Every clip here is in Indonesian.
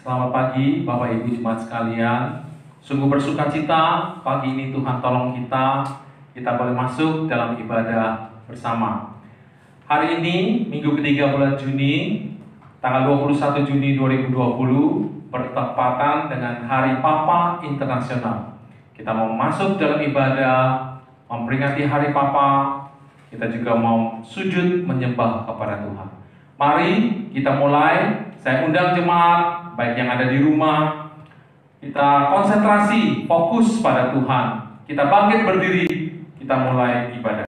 Selamat pagi Bapak Ibu Jemaat sekalian. Sungguh bersuka cita pagi ini Tuhan tolong kita boleh masuk dalam ibadah bersama. Hari ini minggu ketiga bulan Juni, tanggal 21 Juni 2020, bertepatan dengan Hari Papa Internasional. Kita mau masuk dalam ibadah, memperingati Hari Papa. Kita juga mau sujud menyembah kepada Tuhan. Mari kita mulai. Saya undang jemaat, baik yang ada di rumah, kita konsentrasi, fokus pada Tuhan. Kita bangkit berdiri, kita mulai ibadah.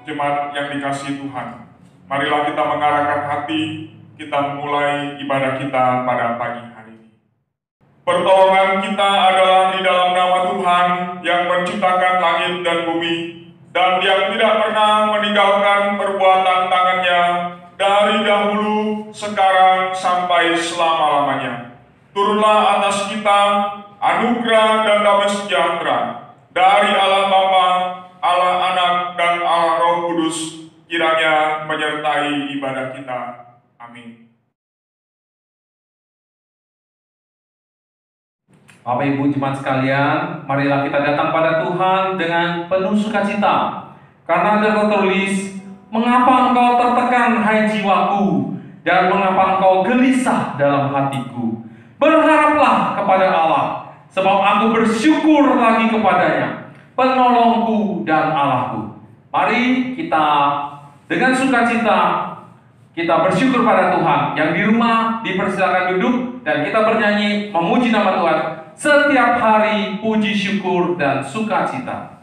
Jemaat yang dikasihi Tuhan, marilah kita mengarahkan hati, kita memulai ibadah kita pada pagi hari ini. Pertolongan kita adalah di dalam nama Tuhan yang menciptakan langit dan bumi, dan yang tidak pernah meninggalkan perbuatan tangannya dari dahulu, sekarang, sampai selama-lamanya. Turunlah atas kita anugerah dan damai sejahtera dari Allah Bapa, Allah Anak, dan Allah Roh Kudus, kiranya menyertai ibadah kita. Amin. Bapak Ibu Jemaat sekalian, marilah kita datang pada Tuhan dengan penuh sukacita. Karena ada tertulis, mengapa engkau tertekan hai jiwaku, dan mengapa engkau gelisah dalam hatiku. Berharaplah kepada Allah, sebab aku bersyukur lagi kepadanya, penolongku dan Allahku. Mari kita dengan sukacita kita bersyukur pada Tuhan. Yang di rumah dipersilakan duduk dan kita bernyanyi memuji nama Tuhan. Setiap hari puji syukur dan sukacita.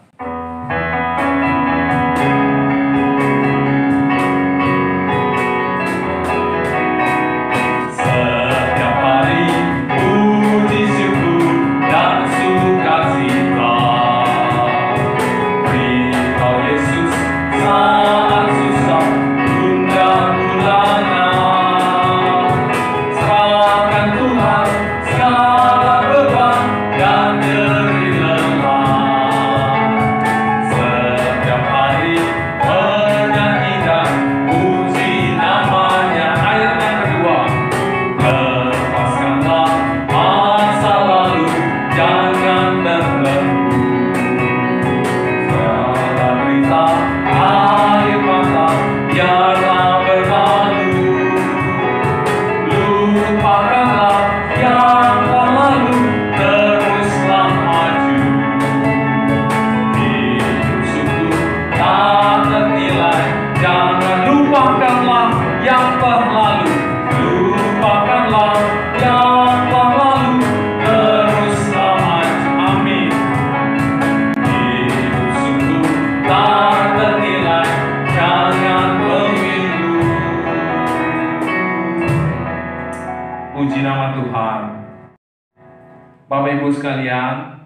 Bapak Ibu sekalian,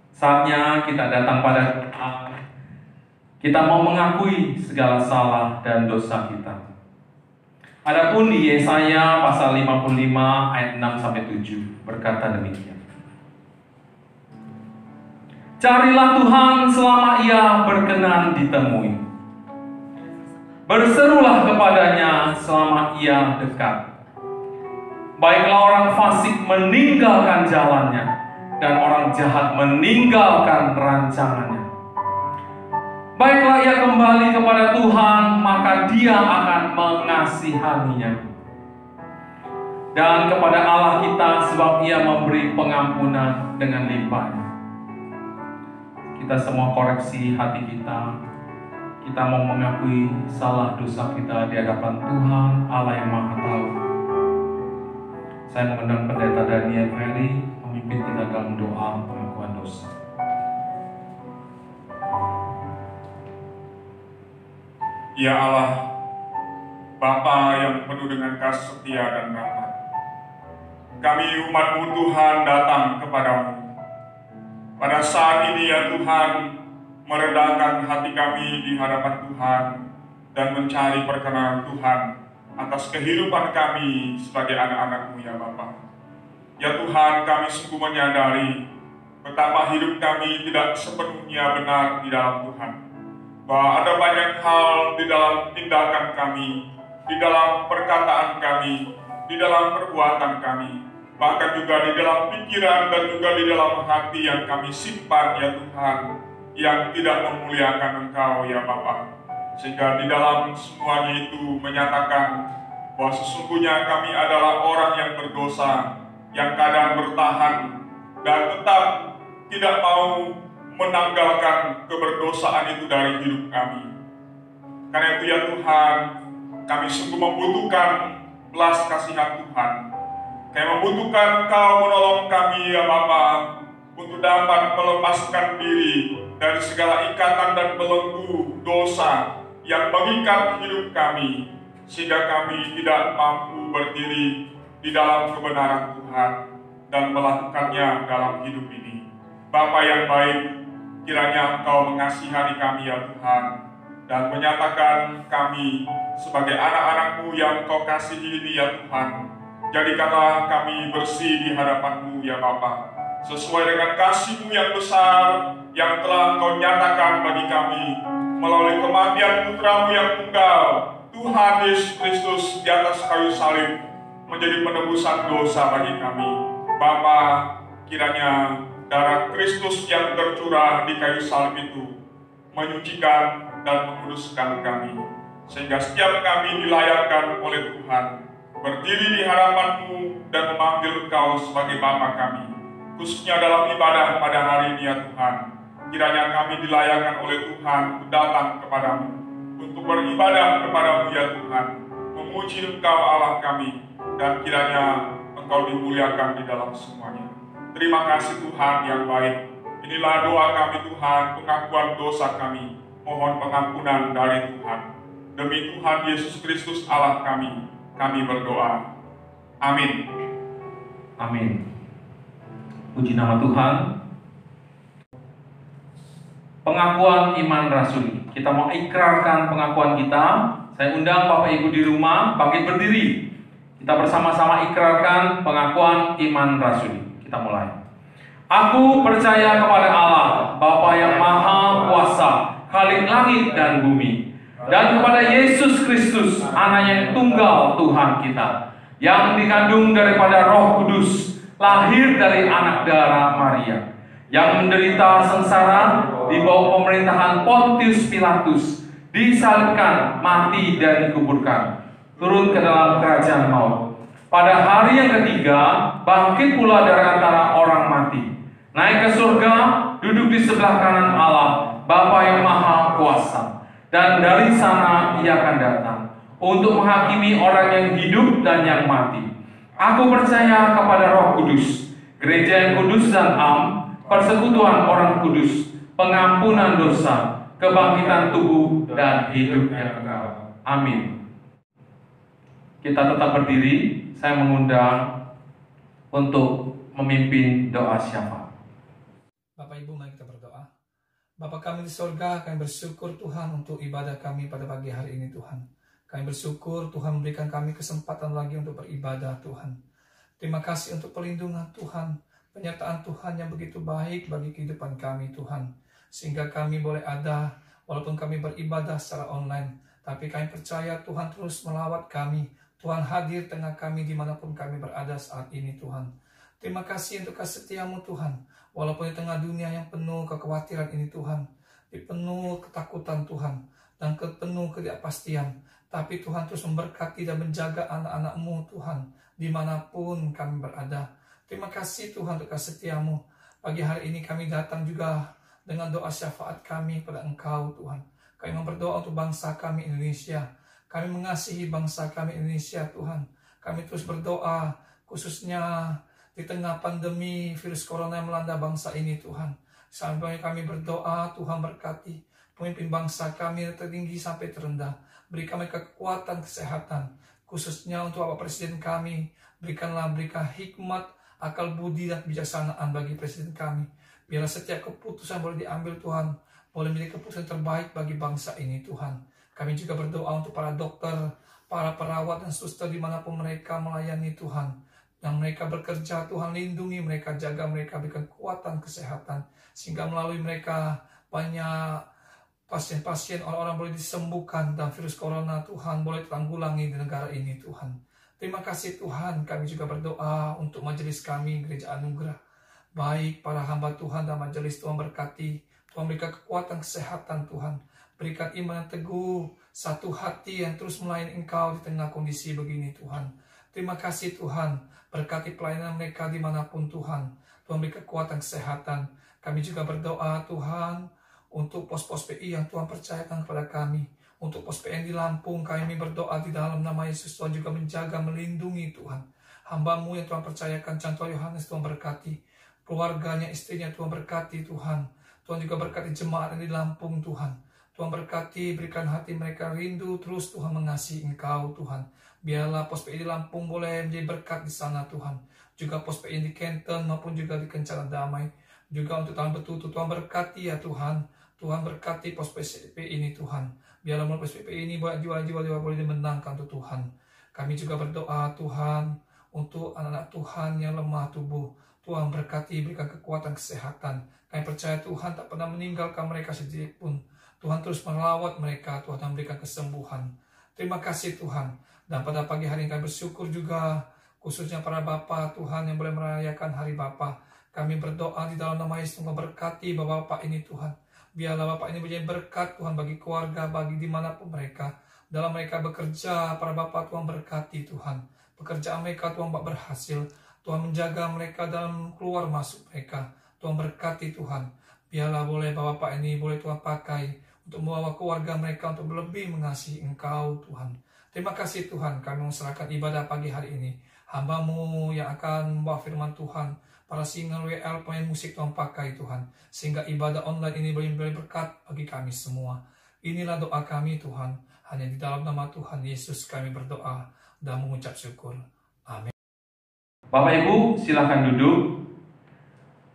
saatnya kita datang pada Tuhan. Kita mau mengakui segala salah dan dosa kita. Adapun di Yesaya pasal 55 ayat 6-7 berkata demikian. Carilah Tuhan selama Ia berkenan ditemui. Berserulah kepadanya selama Ia dekat. Baiklah orang fasik meninggalkan jalannya, dan orang jahat meninggalkan rancangannya. baiklah ia kembali kepada Tuhan, maka dia akan mengasihaninya. Dan kepada Allah kita, sebab ia memberi pengampunan dengan limpahnya. Kita semua koreksi hati kita. Kita mau mengakui salah dosa kita di hadapan Tuhan Allah yang Maha Tahu. Saya mengundang Pendeta Daniel Ferry memimpin kita dalam doa pengakuan dosa. Ya Allah, Bapa yang penuh dengan kasih setia dan rahmat, kami umat-Mu Tuhan datang kepadamu. Pada saat ini ya Tuhan, merendahkan hati kami di hadapan Tuhan dan mencari perkenan Tuhan atas kehidupan kami sebagai anak-anak-Mu ya Bapa. Ya Tuhan, kami sungguh menyadari betapa hidup kami tidak sepenuhnya benar di dalam Tuhan. Bahwa ada banyak hal di dalam tindakan kami, di dalam perkataan kami, di dalam perbuatan kami, bahkan juga di dalam pikiran dan juga di dalam hati yang kami simpan ya Tuhan, yang tidak memuliakan Engkau ya Bapa. Sehingga di dalam semuanya itu menyatakan bahwa sesungguhnya kami adalah orang yang berdosa, yang kadang bertahan dan tetap tidak mau menanggalkan keberdosaan itu dari hidup kami. Karena itu ya Tuhan, kami sungguh membutuhkan belas kasihan Tuhan. Kami membutuhkan Engkau menolong kami ya Bapa, untuk dapat melepaskan diri dari segala ikatan dan belenggu dosa yang mengikat hidup kami, sehingga kami tidak mampu berdiri di dalam kebenaran Tuhan dan melakukannya dalam hidup ini. Bapa yang baik, kiranya Engkau mengasihani kami ya Tuhan, dan menyatakan kami sebagai anak-anak-Mu yang Engkau kasihi ini ya Tuhan. Jadikanlah kami bersih di hadapan-Mu ya Bapa, sesuai dengan kasih-Mu yang besar yang telah Engkau nyatakan bagi kami melalui kematian Putra-Mu yang tunggal, Tuhan Yesus Kristus di atas kayu salib, menjadi penebusan dosa bagi kami. Bapa, kiranya darah Kristus yang tercurah di kayu salib itu menyucikan dan menguduskan kami, sehingga setiap kami dilayakkan oleh Tuhan berdiri di hadapan-Mu dan memanggil Engkau sebagai Bapa kami, khususnya dalam ibadah pada hari ini ya Tuhan. Kiranya kami dilayakkan oleh Tuhan untuk datang kepadamu, untuk beribadah kepadamu ya Tuhan, memuji Engkau Allah kami, dan kiranya Engkau dimuliakan di dalam semuanya. Terima kasih Tuhan yang baik. Inilah doa kami Tuhan, pengakuan dosa kami, mohon pengampunan dari Tuhan. Demi Tuhan Yesus Kristus Allah kami berdoa. Amin. Amin. Puji nama Tuhan. Pengakuan iman rasuli. Kita mau ikrarkan pengakuan kita. Saya undang Bapak Ibu di rumah bangkit berdiri. Kita bersama-sama ikrarkan pengakuan iman rasuli. Kita mulai. Aku percaya kepada Allah, Bapa yang Maha Kuasa, Khalik langit dan bumi, dan kepada Yesus Kristus, Anak yang tunggal Tuhan kita, yang dikandung daripada Roh Kudus, lahir dari anak darah Maria, yang menderita sengsara di bawah pemerintahan Pontius Pilatus, disalibkan, mati dan dikuburkan, turun ke dalam kerajaan maut. Pada hari yang ketiga, bangkit pula dari antara orang mati, naik ke surga, duduk di sebelah kanan Allah, Bapa yang Maha Kuasa, dan dari sana Ia akan datang untuk menghakimi orang yang hidup dan yang mati. Aku percaya kepada Roh Kudus, gereja yang kudus dan am, persekutuan orang kudus, pengampunan dosa, kebangkitan tubuh dan hidup yang kekal. Amin. Kita tetap berdiri. Saya mengundang untuk memimpin doa syafaat. Bapak Ibu, mari kita berdoa. Bapa kami di sorga, kami bersyukur Tuhan untuk ibadah kami pada pagi hari ini Tuhan. Kami bersyukur Tuhan memberikan kami kesempatan lagi untuk beribadah Tuhan. Terima kasih untuk perlindungan Tuhan, penyertaan Tuhan yang begitu baik bagi kehidupan kami Tuhan. Sehingga kami boleh ada, walaupun kami beribadah secara online, tapi kami percaya Tuhan terus melawat kami. Tuhan hadir tengah kami dimanapun kami berada saat ini Tuhan. Terima kasih untuk kasih setiamu Tuhan. Walaupun di tengah dunia yang penuh kekhawatiran ini Tuhan, penuh ketakutan Tuhan, dan penuh ketidakpastian. Tapi Tuhan terus memberkati dan menjaga anak-anak-Mu Tuhan, dimanapun kami berada. Terima kasih Tuhan untuk kasih setiamu. Pagi hari ini kami datang juga dengan doa syafaat kami pada Engkau Tuhan. Kami berdoa untuk bangsa kami Indonesia. Kami mengasihi bangsa kami Indonesia Tuhan. Kami terus berdoa khususnya di tengah pandemi virus corona yang melanda bangsa ini Tuhan. Sampai kami berdoa Tuhan berkati pemimpin bangsa kami yang tertinggi sampai terendah. Berikan mereka kekuatan kesehatan. Khususnya untuk Bapak Presiden kami. Berikan hikmat, akal budi dan kebijaksanaan bagi Presiden kami. Biarlah setiap keputusan boleh diambil Tuhan. Boleh menjadi keputusan terbaik bagi bangsa ini Tuhan. Kami juga berdoa untuk para dokter, para perawat dan suster dimanapun mereka melayani Tuhan. Yang mereka bekerja Tuhan lindungi mereka, jaga mereka, berikan kekuatan kesehatan. Sehingga melalui mereka banyak pasien-pasien, orang-orang boleh disembuhkan dan virus corona Tuhan boleh tertanggulangi di negara ini Tuhan. Terima kasih Tuhan, kami juga berdoa untuk majelis kami, Gereja Anugerah. Baik para hamba Tuhan dan majelis Tuhan berkati, Tuhan berikan kekuatan kesehatan Tuhan. Berikan iman yang teguh, satu hati yang terus melayani Engkau di tengah kondisi begini Tuhan. Terima kasih Tuhan, berkati pelayanan mereka dimanapun Tuhan. Tuhan beri kekuatan kesehatan. Kami juga berdoa Tuhan untuk pos-pos PI yang Tuhan percayakan kepada kami. Untuk pos PN di Lampung, kami berdoa di dalam nama Yesus. Tuhan juga menjaga, melindungi Tuhan. Hamba-Mu yang Tuhan percayakan, contoh Yohanes Tuhan berkati. Keluarganya, istrinya Tuhan berkati Tuhan. Tuhan juga berkati jemaat yang di Lampung Tuhan. Tuhan berkati, berikan hati mereka rindu terus Tuhan mengasihi Engkau Tuhan. Biarlah pos PI di Lampung boleh menjadi berkat di sana Tuhan. Juga pos PI di Kenten maupun juga di Kencana Damai. Juga untuk tahun bertutup Tuhan berkati ya Tuhan. Tuhan berkati pos PI ini Tuhan. Biarlah melalui pos PI ini banyak jiwa-jiwa boleh dimenangkan untuk Tuhan. Kami juga berdoa Tuhan untuk anak-anak Tuhan yang lemah tubuh. Tuhan berkati, berikan kekuatan kesehatan. Kami percaya Tuhan tak pernah meninggalkan mereka sedikit pun. Tuhan terus merawat mereka, Tuhan memberikan kesembuhan. Terima kasih Tuhan. Dan pada pagi hari ini kami bersyukur juga, khususnya para Bapa Tuhan yang boleh merayakan hari Bapa. Kami berdoa di dalam nama Yesus, memberkati Bapak-Bapak ini Tuhan. Biarlah Bapak ini menjadi berkat Tuhan bagi keluarga, bagi dimanapun mereka. Dalam mereka bekerja, para Bapak Tuhan berkati Tuhan. Pekerjaan mereka Tuhan berhasil. Tuhan menjaga mereka dalam keluar masuk mereka. Tuhan berkati Tuhan. Biarlah boleh Bapak ini boleh Tuhan pakai untuk membawa keluarga mereka untuk lebih mengasihi Engkau Tuhan. Terima kasih Tuhan, kami menserahkan ibadah pagi hari ini. Hamba-Mu yang akan membawa firman Tuhan, para singer WL, pemain musik Tuhan pakai Tuhan. Sehingga ibadah online ini boleh berkat bagi kami semua. Inilah doa kami Tuhan. Hanya di dalam nama Tuhan Yesus kami berdoa dan mengucap syukur. Amin. Bapak Ibu silahkan duduk.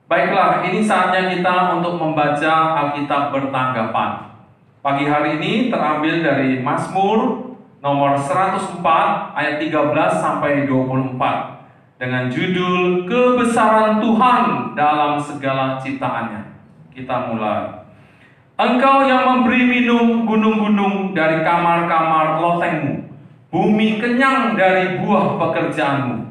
Baiklah, ini saatnya kita untuk membaca Alkitab bertanggapan. Pagi hari ini terambil dari Mazmur nomor 104 ayat 13 sampai 24 dengan judul Kebesaran Tuhan dalam segala ciptaannya. Kita mulai. Engkau yang memberi minum gunung-gunung dari kamar-kamar lotengmu, bumi kenyang dari buah pekerjaanmu.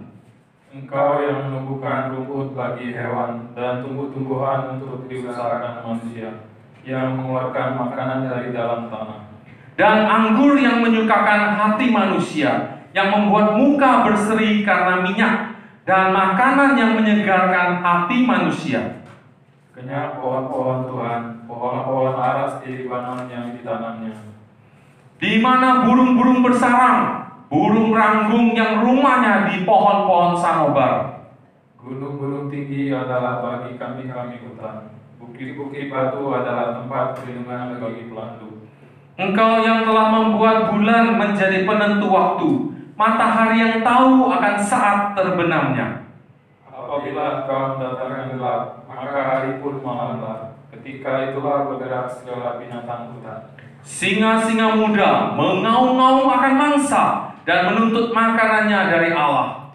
Engkau yang menumbuhkan rumput bagi hewan dan tumbuh-tumbuhan untuk diusahakan manusia, yang mengeluarkan makanan dari dalam tanah. Dan anggur yang menyukakan hati manusia, yang membuat muka berseri karena minyak, dan makanan yang menyegarkan hati manusia. Kenyang pohon-pohon Tuhan, pohon-pohon aras di Libanon yang ditanamnya. Di mana burung-burung bersarang, burung ranggung yang rumahnya di pohon-pohon sanobar. Gunung-gunung tinggi adalah bagi kambing-kambing hutan. Bukit-bukit batu adalah tempat perlindungan bagi pelandu. Engkau yang telah membuat bulan menjadi penentu waktu, matahari yang tahu akan saat terbenamnya. Apabila engkau mendatangkan gelap, maka hari pun malamlah. Ketika itulah bergerak segala binatang hutan. Singa-singa muda mengaum-ngaum akan mangsa dan menuntut makanannya dari Allah.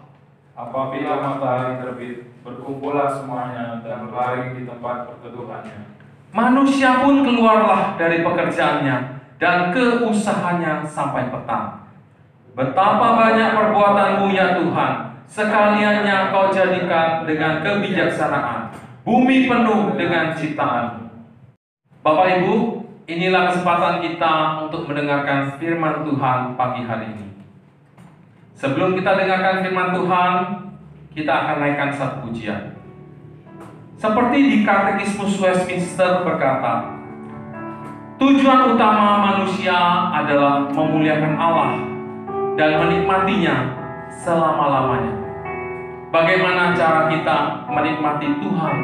Apabila matahari terbit, berkumpullah semuanya dan berbaring di tempat perteduhannya. Manusia pun keluarlah dari pekerjaannya dan ke usahanya sampai petang. Betapa banyak perbuatanmu ya Tuhan, sekaliannya Kau jadikan dengan kebijaksanaan. Bumi penuh dengan ciptaan. Bapak Ibu, inilah kesempatan kita untuk mendengarkan firman Tuhan pagi hari ini. Sebelum kita dengarkan firman Tuhan, kita akan naikkan satu pujian. Seperti di Katekismus Westminster berkata, tujuan utama manusia adalah memuliakan Allah dan menikmatinya selama-lamanya. Bagaimana cara kita menikmati Tuhan?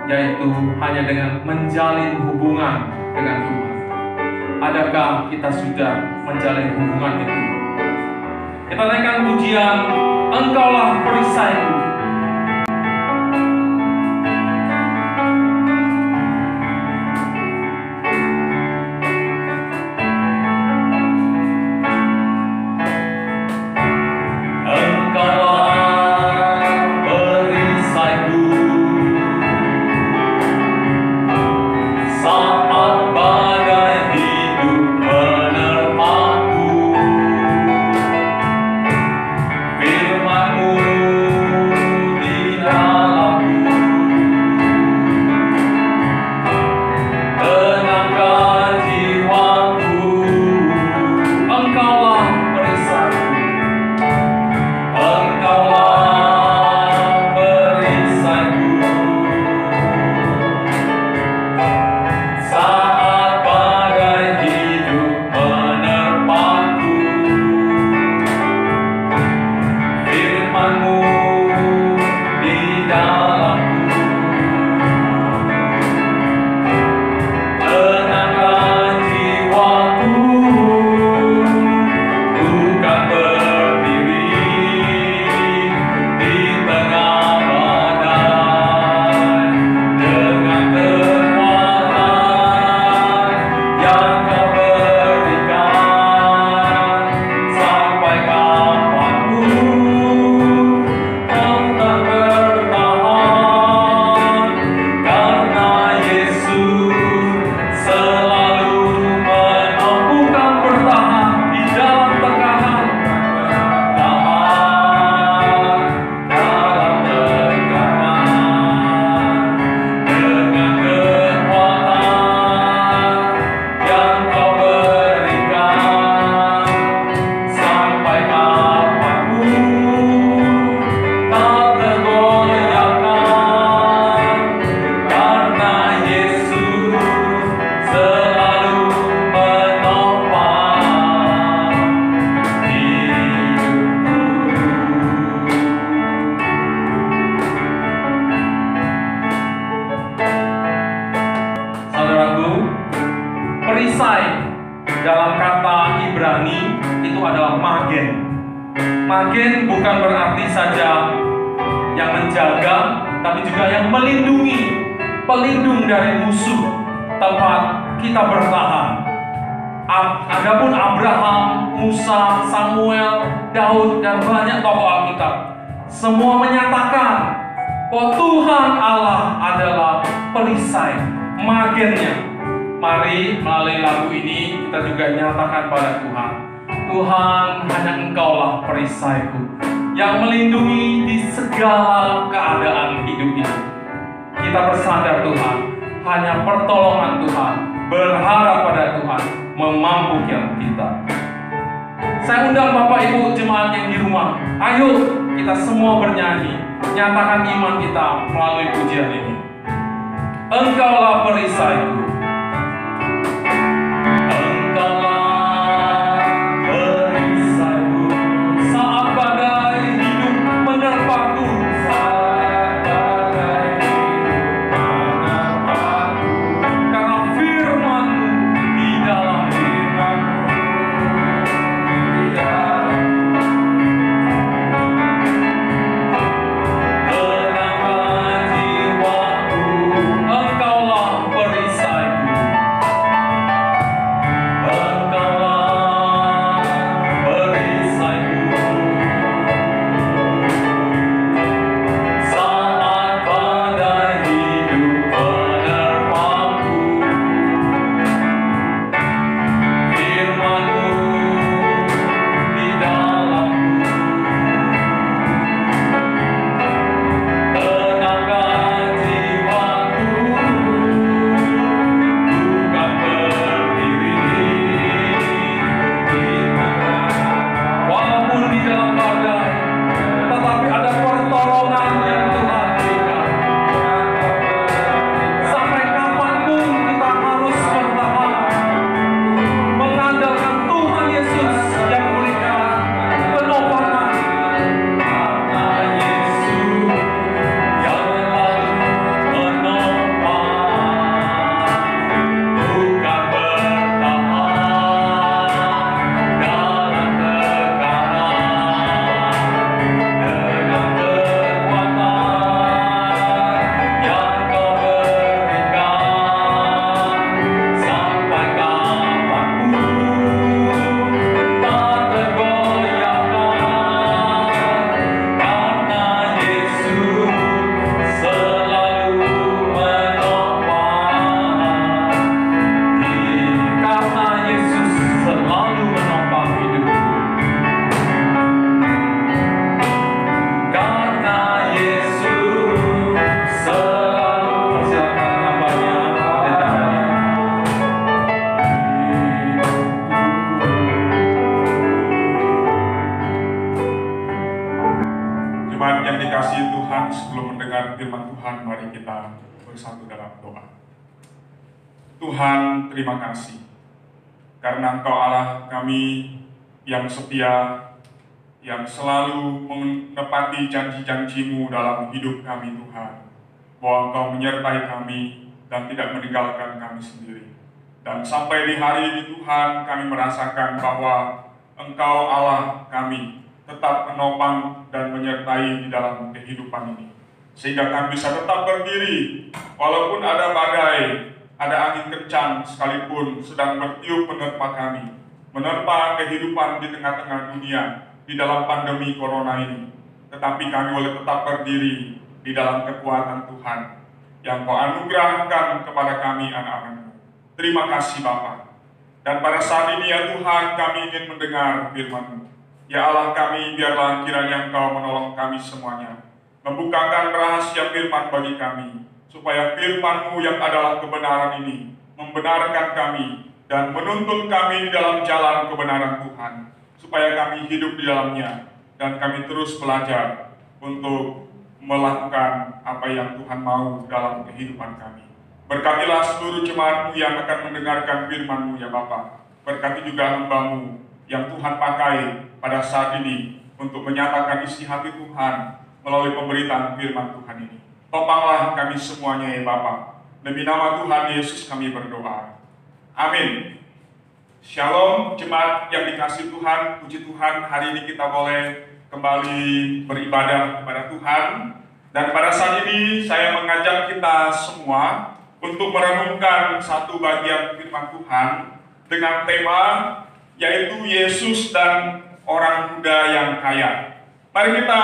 Yaitu hanya dengan menjalin hubungan dengan Tuhan. Adakah kita sudah menjalin hubungan itu? Kita naikkan pujian, Engkaulah perisaiku. Magen bukan berarti saja yang menjaga, tapi juga yang melindungi, pelindung dari musuh, tempat kita bertahan. Adapun Abraham, Musa, Samuel, Daud, dan banyak tokoh Alkitab, semua menyatakan bahwa Tuhan Allah adalah perisai, magennya. Mari melalui lagu ini kita juga nyatakan pada Tuhan, Tuhan, hanya Engkaulah perisaiku yang melindungi di segala keadaan hidup ini. Kita bersandar Tuhan, hanya pertolongan Tuhan, berharap pada Tuhan, memampukan kita. Saya undang Bapak Ibu jemaat yang di rumah, ayo kita semua bernyanyi, nyatakan iman kita melalui pujian ini. Engkaulah perisaiku. Engkaulah perisai. sebelum mendengar firman Tuhan, mari kita bersatu dalam doa. Tuhan, terima kasih karena Engkau Allah kami yang setia, yang selalu menepati janji-janji-Mu dalam hidup kami Tuhan, bahwa Engkau menyertai kami dan tidak meninggalkan kami sendiri. Dan sampai di hari ini Tuhan, kami merasakan bahwa Engkau Allah kami tetap menopang dan menyertai di dalam kehidupan ini, sehingga kami bisa tetap berdiri walaupun ada badai, ada angin kencang sekalipun sedang bertiup menerpa kami, menerpa kehidupan di tengah-tengah dunia di dalam pandemi corona ini. Tetapi kami boleh tetap berdiri di dalam kekuatan Tuhan yang Kau anugerahkan kepada kami anak-anak-Mu. Terima kasih Bapa. Dan pada saat ini ya Tuhan, kami ingin mendengar firman-Mu. Ya Allah kami, biarlah kiranya Engkau menolong kami semuanya, membukakan rahasia firman bagi kami, supaya firman-Mu yang adalah kebenaran ini membenarkan kami dan menuntun kami di dalam jalan kebenaran Tuhan, supaya kami hidup di dalamnya dan kami terus belajar untuk melakukan apa yang Tuhan mau dalam kehidupan kami. Berkatilah seluruh jemaat-Mu yang akan mendengarkan firman-Mu ya Bapa. Berkati juga hamba-Mu yang Tuhan pakai pada saat ini untuk menyatakan isi hati Tuhan melalui pemberitaan firman Tuhan ini. Topanglah kami semuanya ya Bapa. Demi nama Tuhan Yesus kami berdoa. Amin. Shalom jemaat yang dikasihi Tuhan, puji Tuhan, hari ini kita boleh kembali beribadah kepada Tuhan. Dan pada saat ini saya mengajak kita semua untuk merenungkan satu bagian firman Tuhan dengan tema yaitu Yesus dan orang muda yang kaya. Mari kita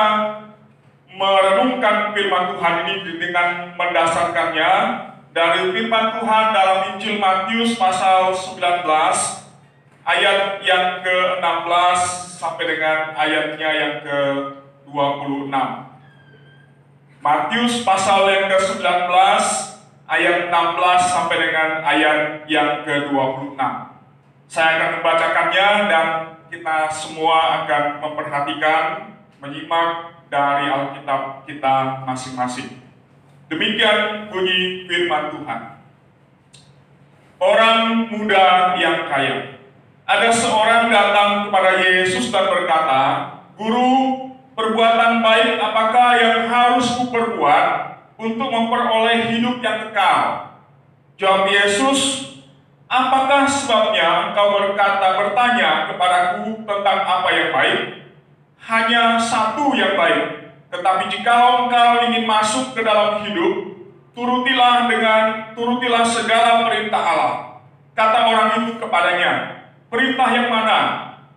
merenungkan firman Tuhan ini dengan mendasarkannya dari firman Tuhan dalam Injil Matius pasal 19 ayat yang ke-16 sampai dengan ayatnya yang ke-26. Matius pasal yang ke-19 ayat 16 sampai dengan ayat yang ke-26. Saya akan membacakannya dan kita semua akan memperhatikan, menyimak dari Alkitab kita masing-masing. Demikian bunyi firman Tuhan. Orang muda yang kaya. Ada seorang datang kepada Yesus dan berkata, "Guru, perbuatan baik apakah yang harus kuperbuat untuk memperoleh hidup yang kekal?" Jawab Yesus, "Apakah sebabnya engkau bertanya kepadaku tentang apa yang baik? Hanya satu yang baik. Tetapi jikalau engkau ingin masuk ke dalam hidup, turutilah segala perintah Allah." Kata orang itu kepadanya, "Perintah yang mana?"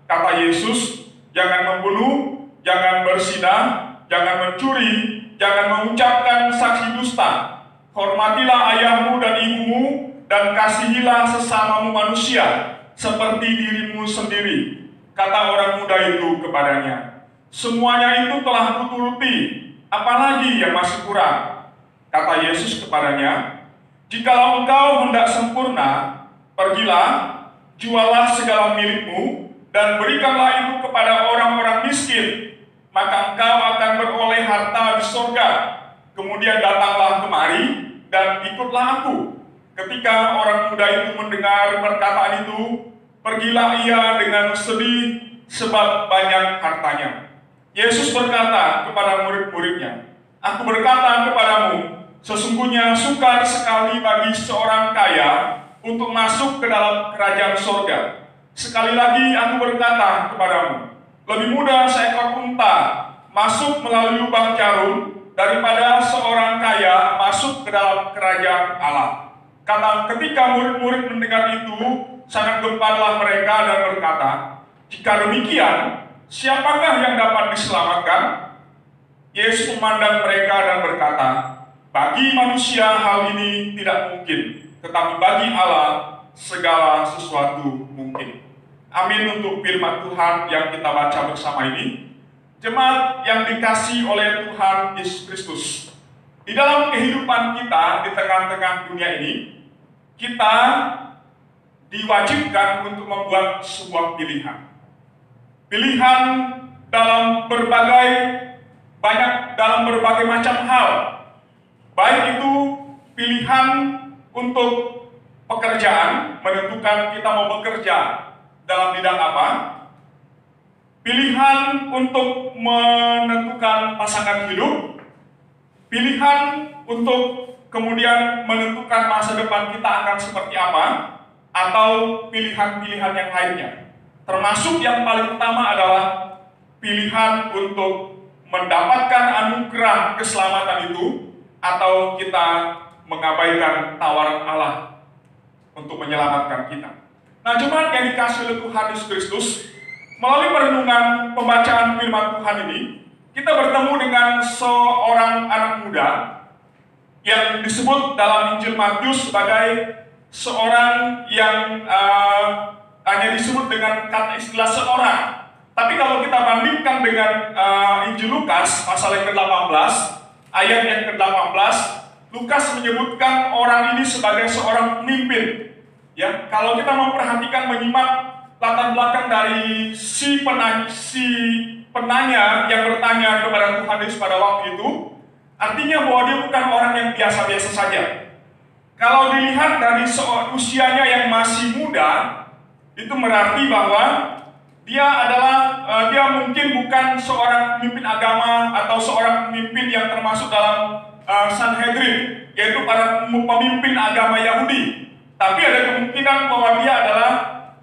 Kata Yesus, "Jangan membunuh, jangan berzina, jangan mencuri, jangan mengucapkan saksi dusta. Hormatilah ayahmu dan ibumu, dan kasihilah sesamamu manusia seperti dirimu sendiri." Kata orang muda itu kepadanya, "Semuanya itu telah kuturuti, apalagi yang masih kurang?" Kata Yesus kepadanya, "Jikalau engkau hendak sempurna, pergilah, jualah segala milikmu, dan berikanlah itu kepada orang-orang miskin, maka engkau akan beroleh harta di sorga. Kemudian datanglah kemari, dan ikutlah aku." Ketika orang muda itu mendengar perkataan itu, pergilah ia dengan sedih sebab banyak hartanya. Yesus berkata kepada murid-muridnya, "Aku berkata kepadamu, sesungguhnya sukar sekali bagi seorang kaya untuk masuk ke dalam kerajaan sorga. Sekali lagi aku berkata kepadamu, lebih mudah seekor unta masuk melalui lubang jarum daripada seorang kaya masuk ke dalam kerajaan Allah." Ketika murid-murid mendengar itu, sangat gempalah mereka dan berkata, "Jika demikian, siapakah yang dapat diselamatkan?" Yesus memandang mereka dan berkata, "Bagi manusia hal ini tidak mungkin, tetapi bagi Allah segala sesuatu mungkin." Amin untuk firman Tuhan yang kita baca bersama ini. Jemaat yang dikasihi oleh Tuhan Yesus Kristus, di dalam kehidupan kita di tengah-tengah dunia ini, kita diwajibkan untuk membuat sebuah pilihan. Pilihan dalam berbagai banyak dalam berbagai macam hal. Baik itu pilihan untuk pekerjaan, menentukan kita mau bekerja dalam bidang apa, pilihan untuk menentukan pasangan hidup, pilihan untuk kemudian menentukan masa depan kita akan seperti apa, atau pilihan-pilihan yang lainnya. Termasuk yang paling utama adalah pilihan untuk mendapatkan anugerah keselamatan itu, atau kita mengabaikan tawaran Allah untuk menyelamatkan kita. Nah, jemaat yang dikasihi oleh Tuhan Yesus Kristus, melalui perenungan pembacaan firman Tuhan ini, kita bertemu dengan seorang anak muda yang disebut dalam Injil Matius sebagai seorang yang hanya disebut dengan kata istilah seorang. Tapi kalau kita bandingkan dengan Injil Lukas pasal yang ke-18, ayat yang ke-18, Lukas menyebutkan orang ini sebagai seorang pemimpin. Ya, kalau kita memperhatikan, menyimak latar belakang dari si penanya yang bertanya kepada Tuhan Yesus pada waktu itu, artinya bahwa dia bukan orang yang biasa-biasa saja. Kalau dilihat dari usianya yang masih muda, itu berarti bahwa dia mungkin bukan seorang pemimpin agama atau seorang pemimpin yang termasuk dalam Sanhedrin, yaitu para pemimpin agama Yahudi. Tapi ada kemungkinan bahwa dia adalah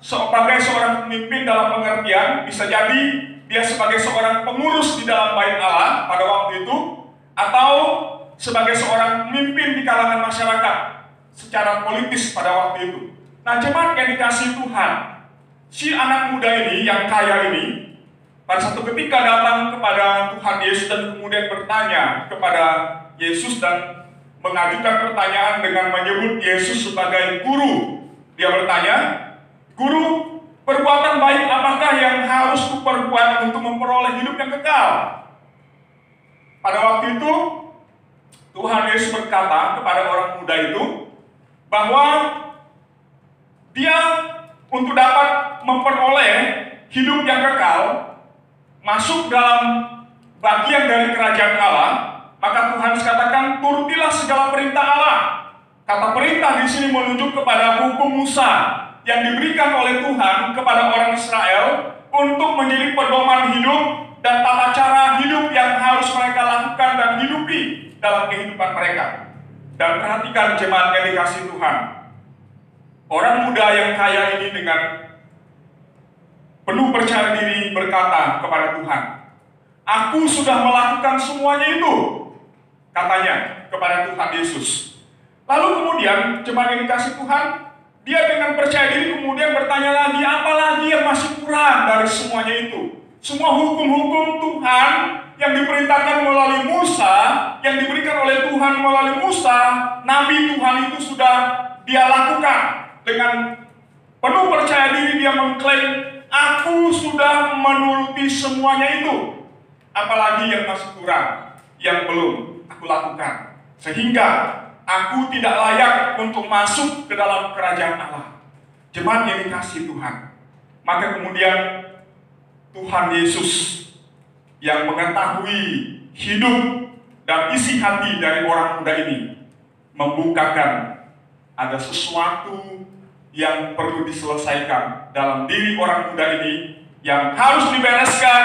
sebagai seorang pemimpin dalam pengertian, bisa jadi dia sebagai seorang pengurus di dalam bait Allah pada waktu itu, atau sebagai seorang pemimpin di kalangan masyarakat secara politis pada waktu itu. Nah, jemaat yang dikasihi Tuhan, si anak muda ini yang kaya ini pada satu ketika datang kepada Tuhan Yesus dan kemudian bertanya kepada Yesus dan mengajukan pertanyaan dengan menyebut Yesus sebagai guru. Dia bertanya, "Guru, perbuatan baik apakah yang harus kuperbuat untuk memperoleh hidup yang kekal?" Pada waktu itu Tuhan Yesus berkata kepada orang muda itu bahwa dia untuk dapat memperoleh hidup yang kekal, masuk dalam bagian dari kerajaan Allah, maka Tuhan katakan, turutilah segala perintah Allah. Kata perintah di sini menunjuk kepada hukum Musa yang diberikan oleh Tuhan kepada orang Israel untuk menjadi pedoman hidup dan tata cara hidup yang harus mereka lakukan dan hidupi dalam kehidupan mereka. Dan perhatikan jemaat yang dikasihi Tuhan, orang muda yang kaya ini dengan penuh percaya diri berkata kepada Tuhan, "Aku sudah melakukan semuanya itu," katanya kepada Tuhan Yesus. Lalu kemudian jemaat yang dikasihi Tuhan, dia dengan percaya diri kemudian bertanya lagi, apa lagi yang masih kurang dari semuanya itu? Semua hukum-hukum Tuhan yang diperintahkan melalui Musa, yang diberikan oleh Tuhan melalui Musa, Nabi Tuhan itu sudah dia lakukan. Dengan penuh percaya diri dia mengklaim, "Aku sudah menuruti semuanya itu. Apalagi yang masih kurang, yang belum aku lakukan. Sehingga aku tidak layak untuk masuk ke dalam kerajaan Allah." Jemaat yang dikasihi Tuhan, maka kemudian Tuhan Yesus yang mengetahui hidup dan isi hati dari orang muda ini membukakan ada sesuatu yang perlu diselesaikan dalam diri orang muda ini yang harus dibereskan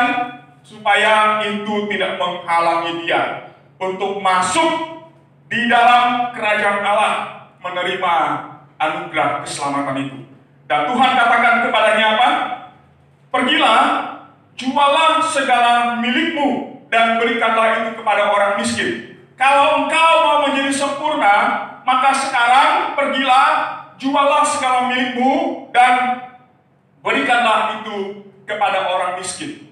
supaya itu tidak menghalangi dia untuk masuk di dalam kerajaan Allah menerima anugerah keselamatan itu. Dan Tuhan katakan kepadanya apa? "Pergilah, jualah segala milikmu dan berikanlah itu kepada orang miskin. Kalau engkau mau menjadi sempurna, maka sekarang pergilah, jualah segala milikmu dan berikanlah itu kepada orang miskin."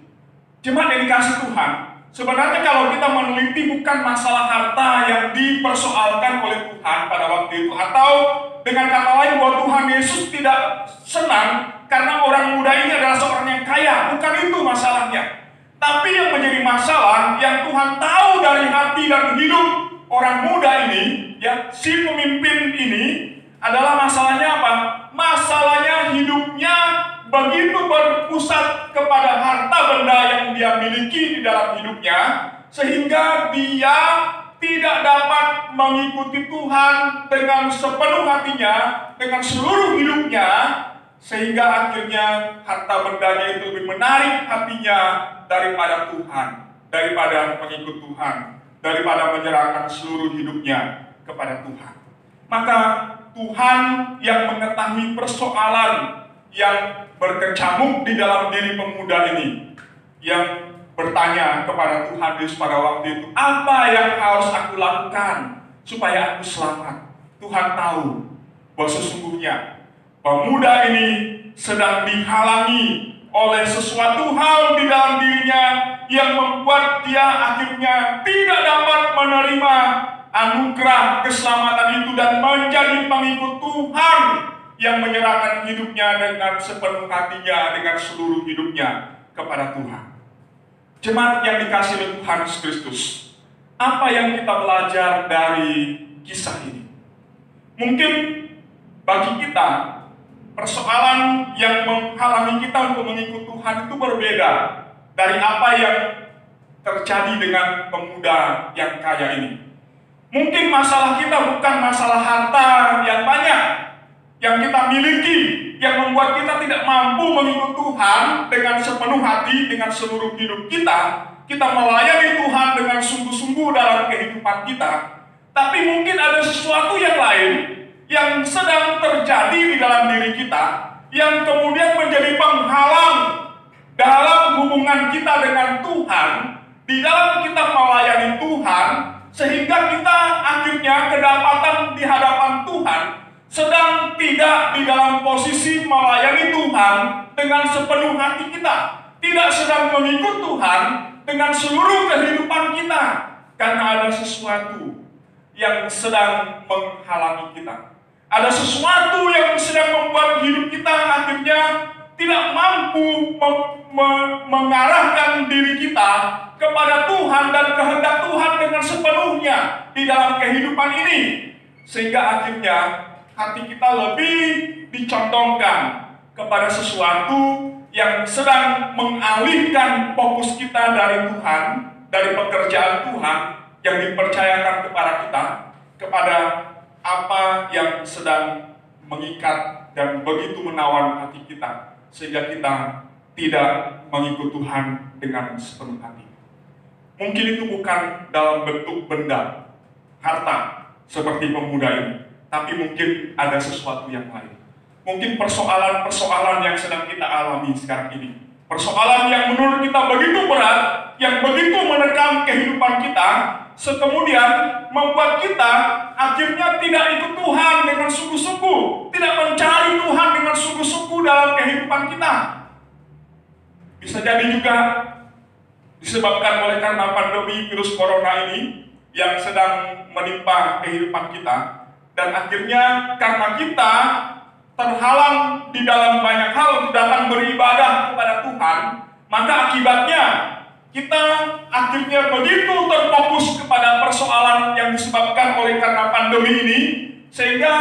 Jemaat yang dikasihi Tuhan, sebenarnya kalau kita meneliti bukan masalah harta yang dipersoalkan oleh Tuhan pada waktu itu, atau dengan kata lain bahwa Tuhan Yesus tidak senang karena orang muda ini adalah seorang yang kaya. Bukan itu masalahnya. Tapi yang menjadi masalah, yang Tuhan tahu dari hati dan hidup orang muda ini, ya, si pemimpin ini, adalah masalahnya apa? Masalahnya hidupnya begitu berpusat kepada harta benda yang dia miliki di dalam hidupnya, sehingga dia tidak dapat mengikuti Tuhan dengan sepenuh hatinya, dengan seluruh hidupnya, sehingga akhirnya harta bendanya itu lebih menarik hatinya daripada Tuhan, daripada mengikut Tuhan, daripada menyerahkan seluruh hidupnya kepada Tuhan. Maka Tuhan yang mengetahui persoalan yang berkecamuk di dalam diri pemuda ini, yang bertanya kepada Tuhan Yesus pada waktu itu, apa yang harus aku lakukan supaya aku selamat? Tuhan tahu bahwa sesungguhnya pemuda ini sedang dihalangi oleh sesuatu hal di dalam dirinya yang membuat dia akhirnya tidak dapat menerima anugerah keselamatan itu dan menjadi pengikut Tuhan yang menyerahkan hidupnya dengan sepenuh hatinya, dengan seluruh hidupnya kepada Tuhan. Jemaat yang dikasihi oleh Tuhan Yesus Kristus, apa yang kita belajar dari kisah ini? Mungkin bagi kita, persoalan yang menghalangi kita untuk mengikut Tuhan itu berbeda dari apa yang terjadi dengan pemuda yang kaya ini. Mungkin masalah kita bukan masalah harta yang banyak yang kita miliki, yang membuat kita tidak mampu mengikut Tuhan dengan sepenuh hati, dengan seluruh hidup kita. Kita melayani Tuhan dengan sungguh-sungguh dalam kehidupan kita. Tapi mungkin ada sesuatu yang lain yang sedang terjadi di dalam diri kita, yang kemudian menjadi penghalang dalam hubungan kita dengan Tuhan, di dalam kita melayani Tuhan, sehingga kita akhirnya kedapatan di hadapan Tuhan sedang tidak di dalam posisi melayani Tuhan dengan sepenuh hati kita, tidak sedang mengikut Tuhan dengan seluruh kehidupan kita, karena ada sesuatu yang sedang menghalangi kita. Ada sesuatu yang sedang membuat hidup kita akhirnya tidak mampu mengarahkan diri kita kepada Tuhan dan kehendak Tuhan dengan sepenuhnya di dalam kehidupan ini, sehingga akhirnya hati kita lebih dicondongkan kepada sesuatu yang sedang mengalihkan fokus kita dari Tuhan, dari pekerjaan Tuhan yang dipercayakan kepada kita, kepada apa yang sedang mengikat dan begitu menawan hati kita, sehingga kita tidak mengikut Tuhan dengan sepenuh hati. Mungkin itu bukan dalam bentuk benda, harta, seperti pemuda ini, tapi mungkin ada sesuatu yang lain. Mungkin persoalan-persoalan yang sedang kita alami sekarang ini, persoalan yang menurut kita begitu berat, yang begitu menekan kehidupan kita, kemudian membuat kita akhirnya tidak ikut Tuhan dengan sungguh-sungguh, tidak mencari Tuhan dengan sungguh-sungguh dalam kehidupan kita. Bisa jadi juga disebabkan oleh karena pandemi virus corona ini yang sedang menimpa kehidupan kita, dan akhirnya karena kita terhalang di dalam banyak hal untuk datang beribadah kepada Tuhan, maka akibatnya kita akhirnya begitu terfokus kepada persoalan yang disebabkan oleh karena pandemi ini, sehingga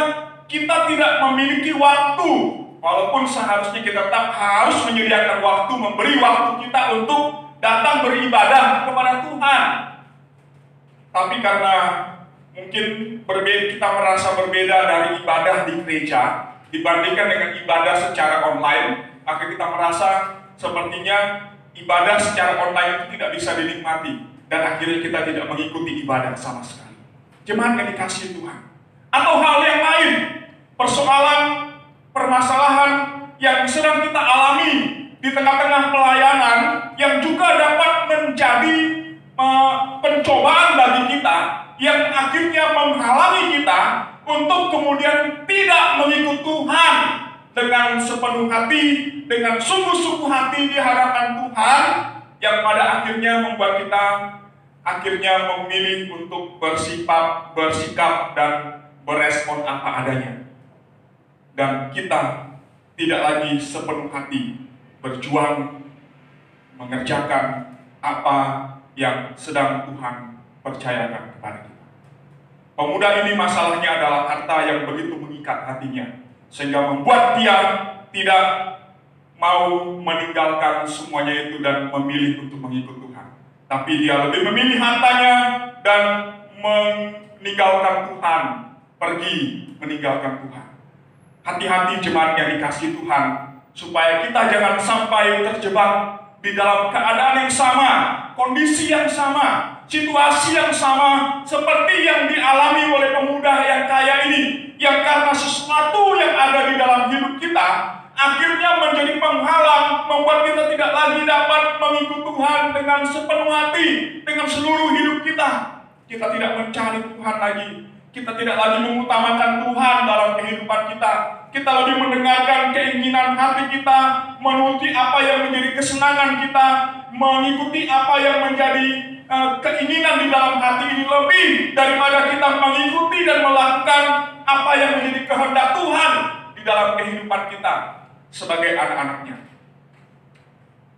kita tidak memiliki waktu, walaupun seharusnya kita tetap harus menyediakan waktu, memberi waktu kita untuk datang beribadah kepada Tuhan. Tapi karena mungkin kita merasa berbeda dari ibadah di gereja dibandingkan dengan ibadah secara online, maka kita merasa sepertinya ibadah secara online itu tidak bisa dinikmati, dan akhirnya kita tidak mengikuti ibadah sama sekali. Jemaat yang dikasihi Tuhan, atau hal yang lain, persoalan, permasalahan yang sedang kita alami di tengah-tengah pelayanan yang juga dapat menjadi pencobaan bagi kita, yang akhirnya menghalangi kita untuk kemudian tidak mengikut Tuhan dengan sepenuh hati, dengan sungguh-sungguh hati di hadapan Tuhan, yang pada akhirnya membuat kita akhirnya memilih untuk bersikap dan berespon apa adanya. Dan kita tidak lagi sepenuh hati berjuang mengerjakan apa yang sedang Tuhan percayakan kepada kita. Pemuda ini masalahnya adalah harta yang begitu mengikat hatinya, sehingga membuat dia tidak mau meninggalkan semuanya itu dan memilih untuk mengikut Tuhan. tapi dia lebih memilih hartanya dan meninggalkan Tuhan, pergi meninggalkan Tuhan. Hati-hati jemaat yang dikasihi Tuhan, supaya kita jangan sampai terjebak di dalam keadaan yang sama, kondisi yang sama, situasi yang sama seperti yang dialami oleh pemuda yang kaya ini, yang karena sesuatu yang ada di dalam hidup kita akhirnya menjadi penghalang, membuat kita tidak lagi dapat mengikut Tuhan dengan sepenuh hati, dengan seluruh hidup kita. Kita tidak mencari Tuhan lagi, kita tidak lagi mengutamakan Tuhan dalam kehidupan kita. Kita lebih mendengarkan keinginan hati kita, menuruti apa yang menjadi kesenangan kita, mengikuti apa yang menjadi keinginan di dalam hati ini lebih daripada kita mengikuti dan melakukan apa yang menjadi kehendak Tuhan di dalam kehidupan kita sebagai anak-anaknya.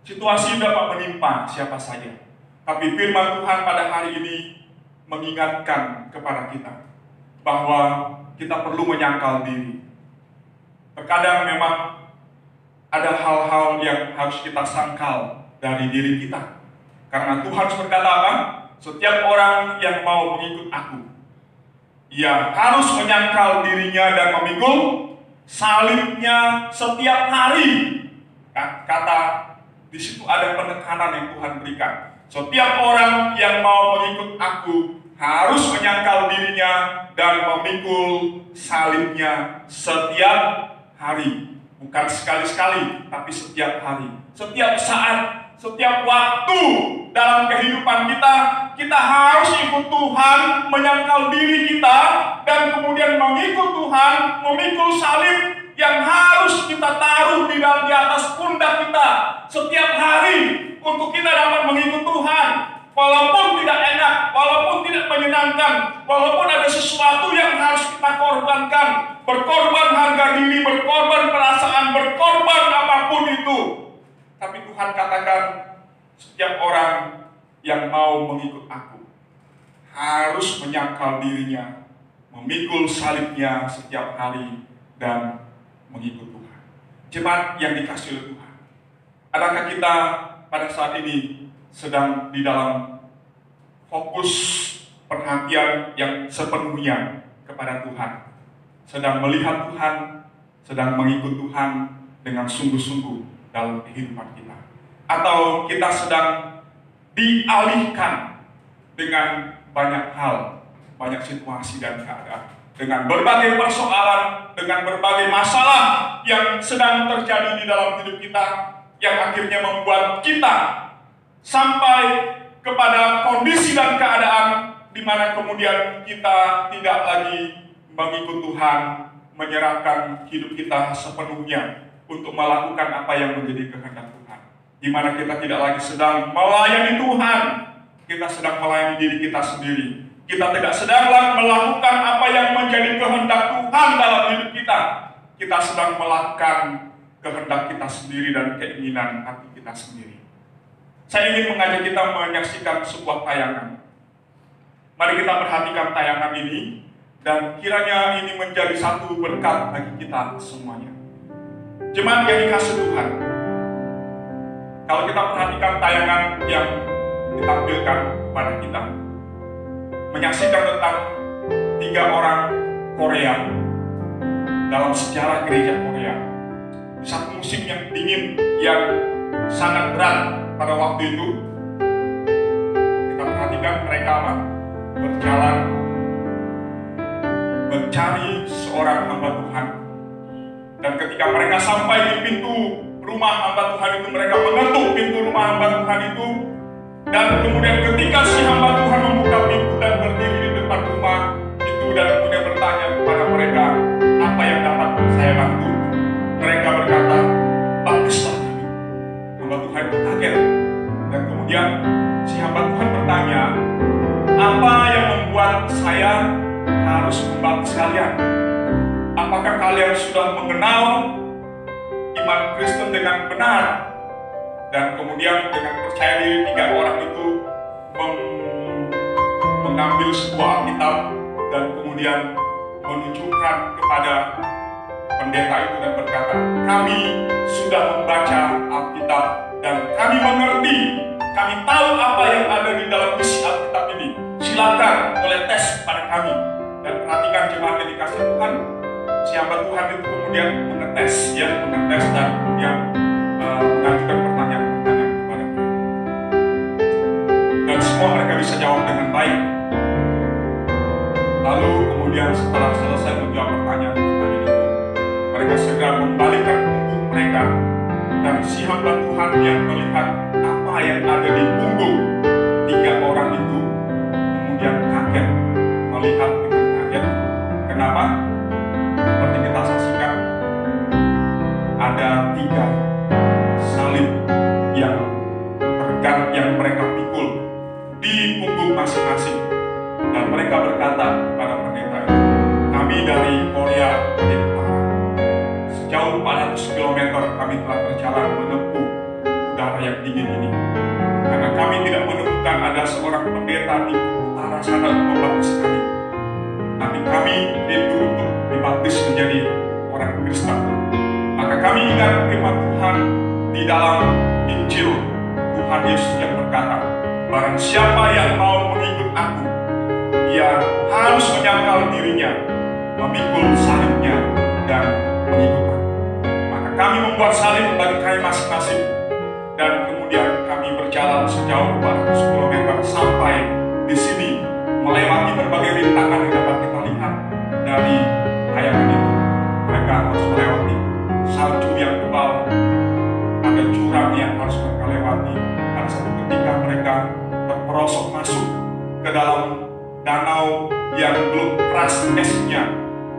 Situasi dapat menimpa siapa saja, tapi firman Tuhan pada hari ini mengingatkan kepada kita bahwa kita perlu menyangkal diri. Terkadang memang ada hal-hal yang harus kita sangkal dari diri kita. Karena Tuhan berkata apa? Setiap orang yang mau mengikut aku, ia harus menyangkal dirinya dan memikul salibnya setiap hari. Kata di situ ada penekanan yang Tuhan berikan. Setiap orang yang mau mengikut aku harus menyangkal dirinya dan memikul salibnya setiap hari. Bukan sekali-sekali, tapi setiap hari. Setiap saat, setiap waktu dalam kehidupan kita, kita harus ikut Tuhan, menyangkal diri kita, dan kemudian mengikut Tuhan, memikul salib yang harus kita taruh di atas pundak kita setiap hari untuk kita dapat mengikut Tuhan. Walaupun tidak enak, walaupun tidak menyenangkan, walaupun ada sesuatu yang harus kita korbankan, berkorban harga diri, berkorban perasaan, berkorban apapun itu. Tapi Tuhan katakan, setiap orang yang mau mengikut aku harus menyangkal dirinya, memikul salibnya setiap hari, dan mengikut Tuhan. Jemaat yang dikasihi oleh Tuhan, adakah kita pada saat ini sedang di dalam fokus perhatian yang sepenuhnya kepada Tuhan, sedang melihat Tuhan, sedang mengikut Tuhan dengan sungguh-sungguh dalam kehidupan kita, atau kita sedang dialihkan dengan banyak hal, banyak situasi dan keadaan, dengan berbagai persoalan, dengan berbagai masalah yang sedang terjadi di dalam hidup kita, yang akhirnya membuat kita sampai kepada kondisi dan keadaan di mana kemudian kita tidak lagi mengikut Tuhan, menyerahkan hidup kita sepenuhnya untuk melakukan apa yang menjadi kehendak Tuhan. Di mana kita tidak lagi sedang melayani Tuhan, kita sedang melayani diri kita sendiri. Kita tidak sedang melakukan apa yang menjadi kehendak Tuhan dalam hidup kita. Kita sedang melakukan kehendak kita sendiri dan keinginan hati kita sendiri. Saya ingin mengajak kita menyaksikan sebuah tayangan. Mari kita perhatikan tayangan ini, dan kiranya ini menjadi satu berkat bagi kita semuanya. Jemaat yang dikasihi Tuhan, kalau kita perhatikan tayangan yang ditampilkan kepada kita, menyaksikan tentang 3 orang Korea dalam sejarah gereja Korea. Di satu musim yang dingin, yang sangat berat pada waktu itu, kita perhatikan mereka berjalan mencari seorang hamba Tuhan. Dan ketika mereka sampai di pintu rumah hamba Tuhan itu, mereka mengetuk pintu rumah hamba Tuhan itu. Dan kemudian ketika si hamba Tuhan membuka pintu dan berdiri di depan rumah itu, dan kemudian bertanya kepada mereka, apa yang dapat saya bantu? Mereka berkata, baptislah kami. Hamba Tuhan itu kaget. Dan kemudian si hamba Tuhan bertanya, apa yang membuat saya harus membaptis kalian? Apakah kalian sudah mengenal iman Kristen dengan benar? Dan kemudian dengan percaya diri 3 orang itu mengambil sebuah Alkitab dan kemudian menunjukkan kepada pendeta itu dan berkata, kami sudah membaca Alkitab dan kami mengerti, kami tahu apa yang ada si hamba Tuhan itu kemudian mengetes dan kemudian mengajukan pertanyaan-pertanyaan kepada mereka. Dan semua mereka bisa jawab dengan baik. Lalu kemudian setelah selesai menjawab pertanyaan-pertanyaan itu, mereka segera membalikkan punggung mereka, dan si hamba Tuhan yang melihat apa yang ada di punggung 3 orang itu kemudian kaget, melihat dengan kaget. Kenapa? Seperti kita saksikan, ada 3 salib yang mereka pikul di punggung masing-masing, dan mereka berkata kepada pendeta itu, kami dari Korea bagian utara, sejauh 400 km kami telah berjalan menempuh udara yang dingin ini, karena kami tidak menemukan ada seorang pendeta di utara sana untuk membaptis kami. Tapi kami rindu untuk dibaptis menjadi orang Kristen. Maka kami ingat firman Tuhan di dalam Injil Tuhan Yesus yang berkata, barang siapa yang mau mengikut aku, ia harus menyangkal dirinya, memikul salibnya, dan mengikut aku. Maka kami membuat salib bagi kami masing-masing, dan kemudian kami berjalan sejauh 400 km sampai di sini, melewati berbagai rintangan yang dapat kita lihat dari tayangan itu. Mereka harus melewati salju yang tebal, ada jurang yang harus mereka lewati. Pada satu ketika mereka terperosok masuk ke dalam danau yang belum keras esnya.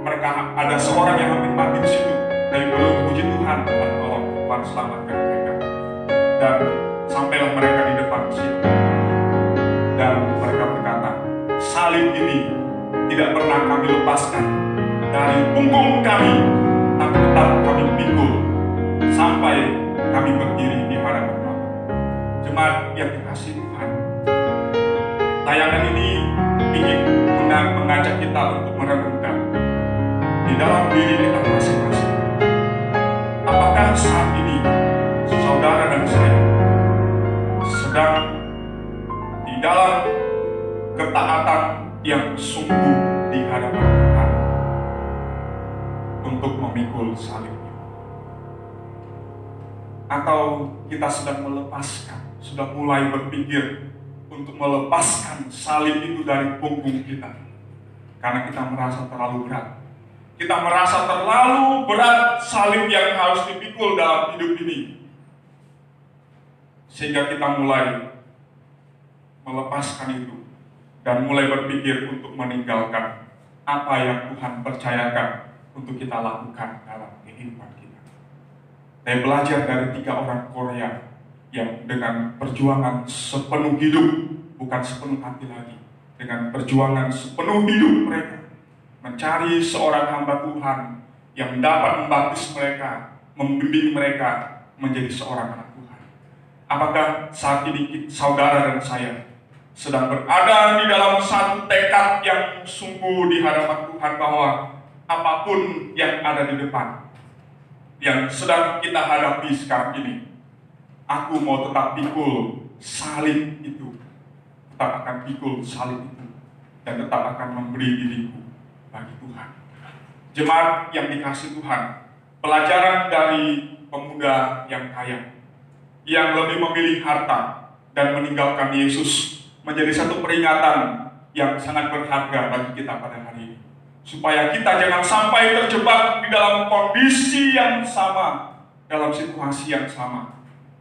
Mereka ada seorang yang hampir mati di situ, tapi belum puji Tuhan, Tuhan selamatkan mereka. Dan sampailah mereka di depan situ, dan mereka berkata, salib ini tidak pernah kami lepaskan dari punggung kami, tapi tetap kami pikul sampai kami berdiri di hadapan Bapa. Jemaat yang dikasihi Tuhan, tayangan ini ingin mengajak kita untuk merenungkan di dalam diri kita masing-masing. Apakah saat ini saudara dan saya sedang di dalam ketaatan yang sungguh di hadapan Tuhan untuk memikul salibnya? Atau kita sedang melepaskan, sudah mulai berpikir untuk melepaskan salib itu dari punggung kita karena kita merasa terlalu berat. Kita merasa terlalu berat salib yang harus dipikul dalam hidup ini, sehingga kita mulai melepaskan itu dan mulai berpikir untuk meninggalkan apa yang Tuhan percayakan untuk kita lakukan dalam kehidupan kita. Saya belajar dari 3 orang Korea yang dengan perjuangan sepenuh hidup, bukan sepenuh hati lagi, dengan perjuangan sepenuh hidup mereka mencari seorang hamba Tuhan yang dapat membaptis mereka, membimbing mereka menjadi seorang anak Tuhan. Apakah saat ini saudara dan saya sedang berada di dalam satu tekad yang sungguh di hadapan Tuhan bahwa apapun yang ada di depan, yang sedang kita hadapi sekarang ini, aku mau tetap pikul salib itu, tetap akan pikul salib itu, dan tetap akan memberi diriku bagi Tuhan. Jemaat yang dikasihi Tuhan, pelajaran dari pemuda yang kaya, yang lebih memilih harta dan meninggalkan Yesus, menjadi satu peringatan yang sangat berharga bagi kita pada hari ini. Supaya kita jangan sampai terjebak di dalam kondisi yang sama, dalam situasi yang sama.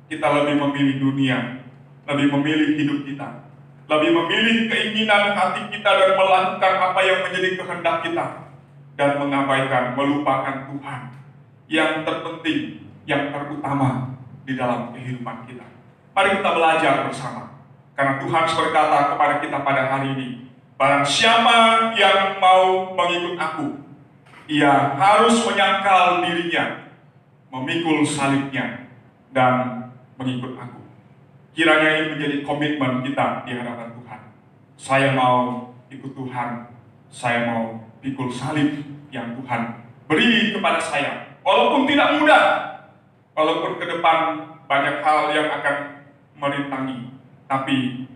Kita lebih memilih dunia, lebih memilih hidup kita, lebih memilih keinginan hati kita dan melakukan apa yang menjadi kehendak kita, dan mengabaikan, melupakan Tuhan yang terpenting, yang terutama di dalam kehidupan kita. Mari kita belajar bersama, karena Tuhan berkata kepada kita pada hari ini, barang siapa yang mau mengikut aku, ia harus menyangkal dirinya, memikul salibnya, dan mengikut aku. Kiranya ini menjadi komitmen kita di hadapan Tuhan. Saya mau ikut Tuhan, saya mau pikul salib yang Tuhan beri kepada saya. Walaupun tidak mudah, walaupun ke depan banyak hal yang akan merintangi, tapi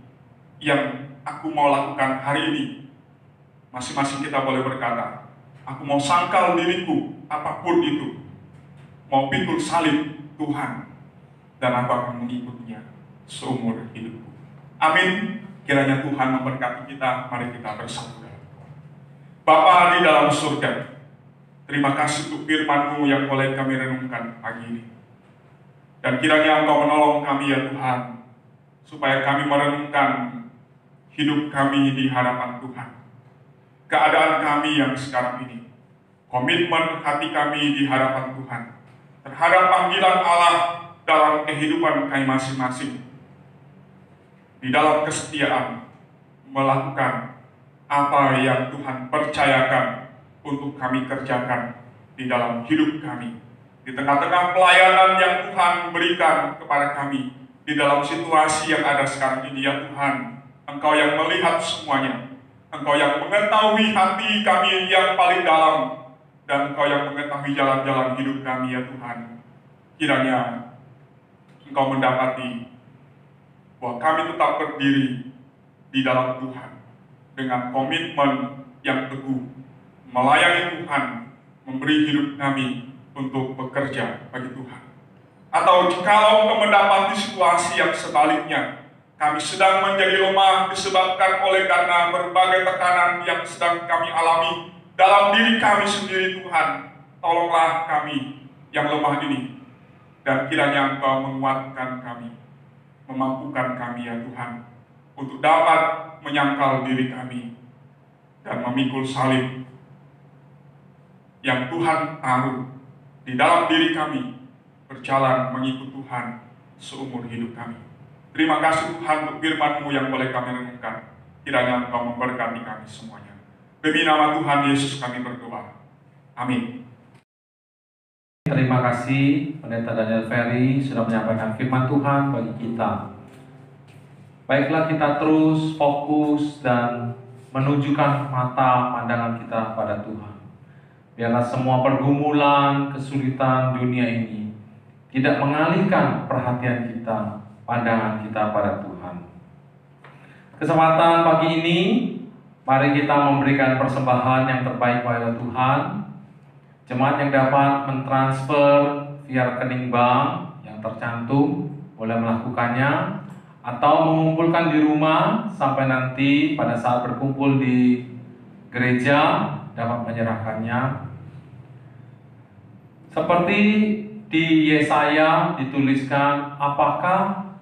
yang aku mau lakukan hari ini, masing-masing kita boleh berkata, Aku mau sangkal diriku, apapun itu. Mau pikul salib Tuhan. Dan aku akan mengikutinya seumur hidupku. Amin. Kiranya Tuhan memberkati kita. Mari kita bersatu. Bapa di dalam surga, terima kasih untuk firman-Mu yang boleh kami renungkan pagi ini. Dan kiranya Engkau menolong kami ya Tuhan, supaya kami merenungkan hidup kami di hadapan Tuhan. Keadaan kami yang sekarang ini, komitmen hati kami di hadapan Tuhan, terhadap panggilan Allah dalam kehidupan kami masing-masing, di dalam kesetiaan, melakukan apa yang Tuhan percayakan untuk kami kerjakan di dalam hidup kami. Di tengah-tengah pelayanan yang Tuhan berikan kepada kami, di dalam situasi yang ada sekarang ini ya Tuhan, Engkau yang melihat semuanya, Engkau yang mengetahui hati kami yang paling dalam, dan Engkau yang mengetahui jalan-jalan hidup kami ya Tuhan. Kiranya Engkau mendapati bahwa kami tetap berdiri di dalam Tuhan dengan komitmen yang teguh, melayani Tuhan, memberi hidup kami untuk bekerja bagi Tuhan. Atau jikalau Engkau mendapati situasi yang sebaliknya, kami sedang menjadi lemah disebabkan oleh karena berbagai tekanan yang sedang kami alami dalam diri kami sendiri Tuhan. Tolonglah kami yang lemah ini, dan kiranya Engkau menguatkan kami, memampukan kami ya Tuhan, untuk dapat menyangkal diri kami dan memikul salib yang Tuhan taruh di dalam diri kami, berjalan mengikut Tuhan seumur hidup kami. Terima kasih Tuhan untuk firman-Mu yang boleh kami renungkan. Kiranya Engkau memberkati kami semuanya. Demi nama Tuhan Yesus kami berdoa. Amin. Terima kasih Pendeta Daniel Ferry sudah menyampaikan firman Tuhan bagi kita. Baiklah, kita terus fokus dan menunjukkan mata pandangan kita pada Tuhan. Biarlah semua pergumulan, kesulitan dunia ini tidak mengalihkan perhatian kita, pandangan kita pada Tuhan. Kesempatan pagi ini, mari kita memberikan persembahan yang terbaik pada Tuhan. Jemaat yang dapat mentransfer via rekening bank yang tercantum boleh melakukannya, atau mengumpulkan di rumah sampai nanti pada saat berkumpul di gereja dapat menyerahkannya. Seperti di Yesaya dituliskan, apakah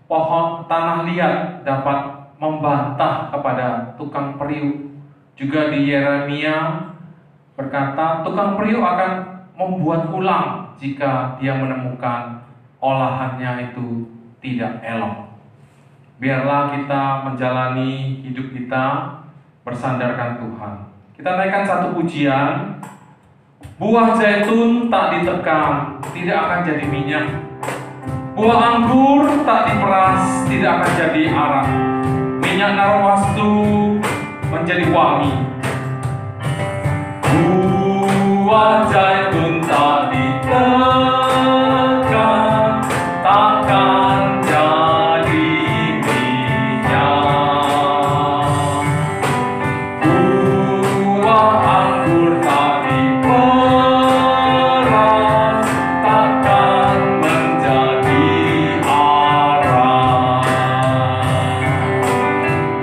pohon tanah liat dapat membantah kepada tukang periuk. Juga di Yeremia berkata, tukang periuk akan membuat ulang jika dia menemukan olahannya itu tidak elok. Biarlah kita menjalani hidup kita bersandarkan Tuhan. Kita naikkan satu pujian. Buah zaitun tak ditekam, tidak akan jadi minyak. Buah anggur tak diperas, tidak akan jadi arak. Minyak narwastu menjadi wangi. Buah zaitun tak ditekam, takkan jadi minyak. Buah anggur tak diperas, takkan menjadi arak.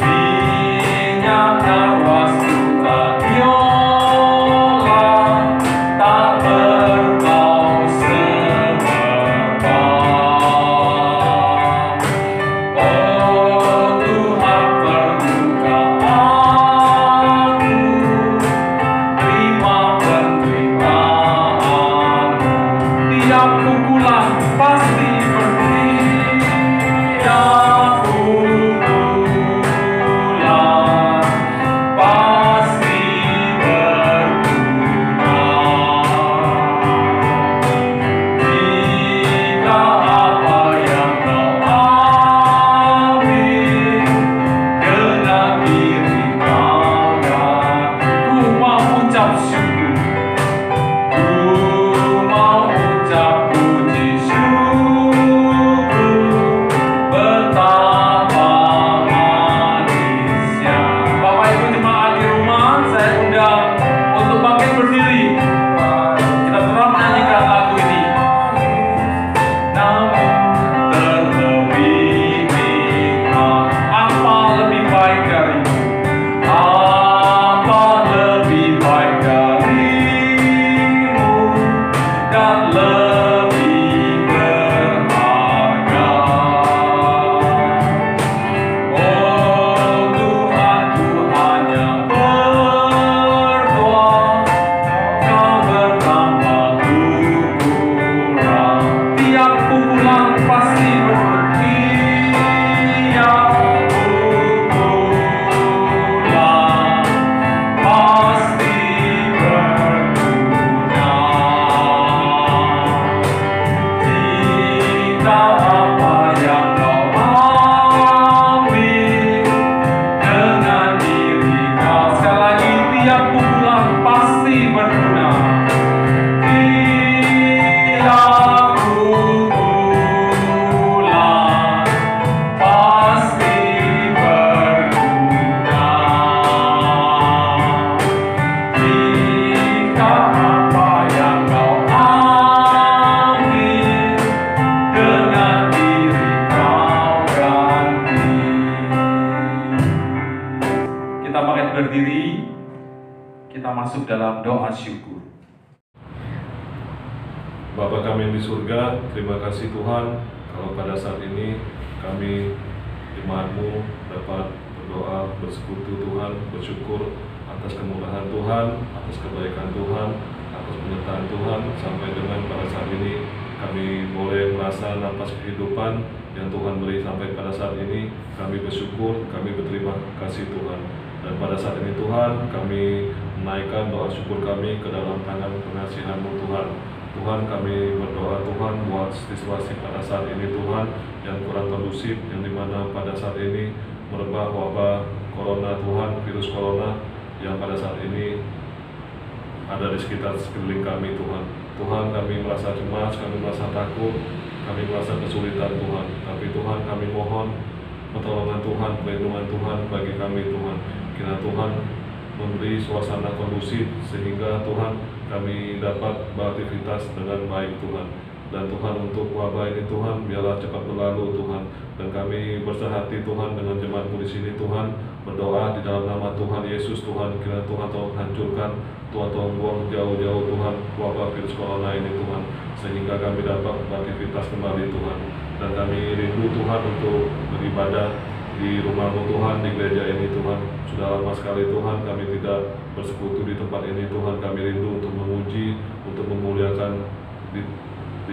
Minyak narwastu tak diolah, tak berbau semerbak. Oh Tuhan, perlukah aku terima penerimaan-Mu. Tiap pukulan pasti berhenti, tiap pukulan pasti berguna. Jika apa yang Kau ambil genap diri tangan, ku mau ucap syukur, ku mau ucap puji syukur. pulang pasti berhenti. Berdiri, kita masuk dalam doa syukur. Bapa kami yang di surga, terima kasih Tuhan kalau pada saat ini kami jemaat-Mu dapat berdoa, bersekutu Tuhan, bersyukur atas kemurahan Tuhan, atas kebaikan Tuhan, atas penyertaan Tuhan, sampai dengan pada saat ini kami boleh merasa napas kehidupan yang Tuhan beri sampai pada saat ini. Kami bersyukur, kami berterima kasih Tuhan. Dan pada saat ini Tuhan, kami menaikkan doa syukur kami ke dalam tangan pengasihan-Mu Tuhan. Tuhan, kami berdoa Tuhan buat situasi pada saat ini Tuhan yang kurang kondusif, yang dimana pada saat ini merebak wabah corona Tuhan, virus corona yang pada saat ini ada di sekitar sekeliling kami Tuhan. Tuhan, kami merasa cemas, kami merasa takut, kami merasa kesulitan Tuhan. Tapi Tuhan, kami mohon pertolongan Tuhan, perlindungan Tuhan bagi kami Tuhan. Kiranya Tuhan memberi suasana kondusif sehingga Tuhan kami dapat beraktivitas dengan baik Tuhan. Dan Tuhan, untuk wabah ini Tuhan biarlah cepat berlalu Tuhan. Dan kami bersahati Tuhan dengan jemaat-Mu di sini Tuhan, berdoa di dalam nama Tuhan Yesus Tuhan. Kiranya Tuhan tolong hancurkan, Tuhan tolong buang jauh-jauh Tuhan wabah virus corona ini Tuhan, sehingga kami dapat beraktivitas kembali Tuhan. Dan kami rindu Tuhan untuk beribadah di rumah-Mu Tuhan, di gereja ini Tuhan. Sudah lama sekali Tuhan kami tidak bersekutu di tempat ini Tuhan. Kami rindu untuk memuji, untuk memuliakan di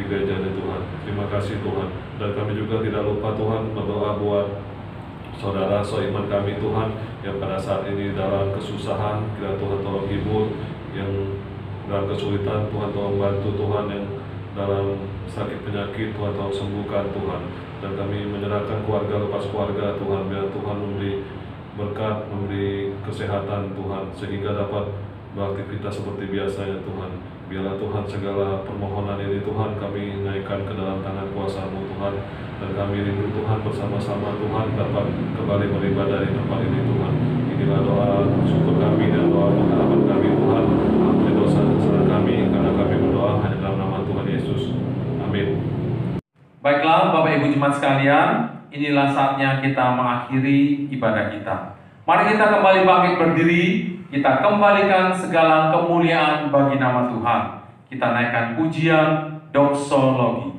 gereja ini Tuhan. Terima kasih Tuhan. Dan kami juga tidak lupa Tuhan berdoa buat saudara seiman kami Tuhan yang pada saat ini dalam kesusahan. Kiranya Tuhan tolong hibur, yang dalam kesulitan Tuhan tolong bantu Tuhan, yang dalam sakit penyakit Tuhan tolong sembuhkan Tuhan. Dan kami menyerahkan keluarga lepas keluarga Tuhan, biar Tuhan memberi berkat, memberi kesehatan Tuhan, sehingga dapat beraktivitas seperti biasanya Tuhan. Biarlah Tuhan segala permohonan ini Tuhan kami naikkan ke dalam tangan kuasa-Mu Tuhan. Dan kami rindu Tuhan bersama-sama Tuhan dapat kembali beribadah di tempat ini Tuhan. Inilah doa syukur kami dan doa pengharapan kami Tuhan. Ampuni dosa-dosa kami, karena kami berdoa hanya dalam nama Tuhan Yesus. Amin. Baiklah Bapak Ibu jemaat sekalian, inilah saatnya kita mengakhiri ibadah kita. Mari kita kembali bangkit berdiri, kita kembalikan segala kemuliaan bagi nama Tuhan. Kita naikkan pujian doksologi.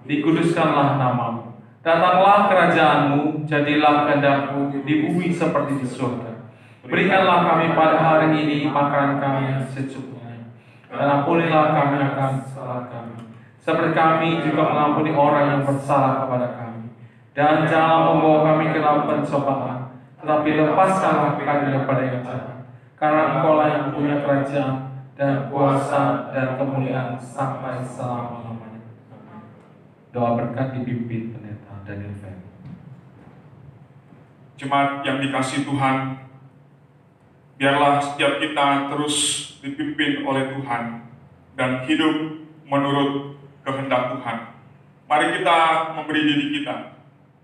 Dikuduskanlah nama-Mu, datanglah kerajaan-Mu, jadilah kehendak-Mu di bumi seperti di surga. Berikanlah kami pada hari ini makanan kami yang secukupnya, dan ampunilah kami akan salah kami, seperti kami juga mengampuni orang yang bersalah kepada kami. Dan jangan membawa kami ke dalam pencobaan, tetapi lepaskanlah kami daripada yang jahat. Karena Engkau-lah yang punya kerajaan dan kuasa dan kemuliaan sampai selama-lamanya. Doa berkat dipimpin pendeta Daniel Feng. Jemaat yang dikasihi Tuhan, biarlah setiap kita terus dipimpin oleh Tuhan dan hidup menurut kehendak Tuhan. Mari kita memberi diri kita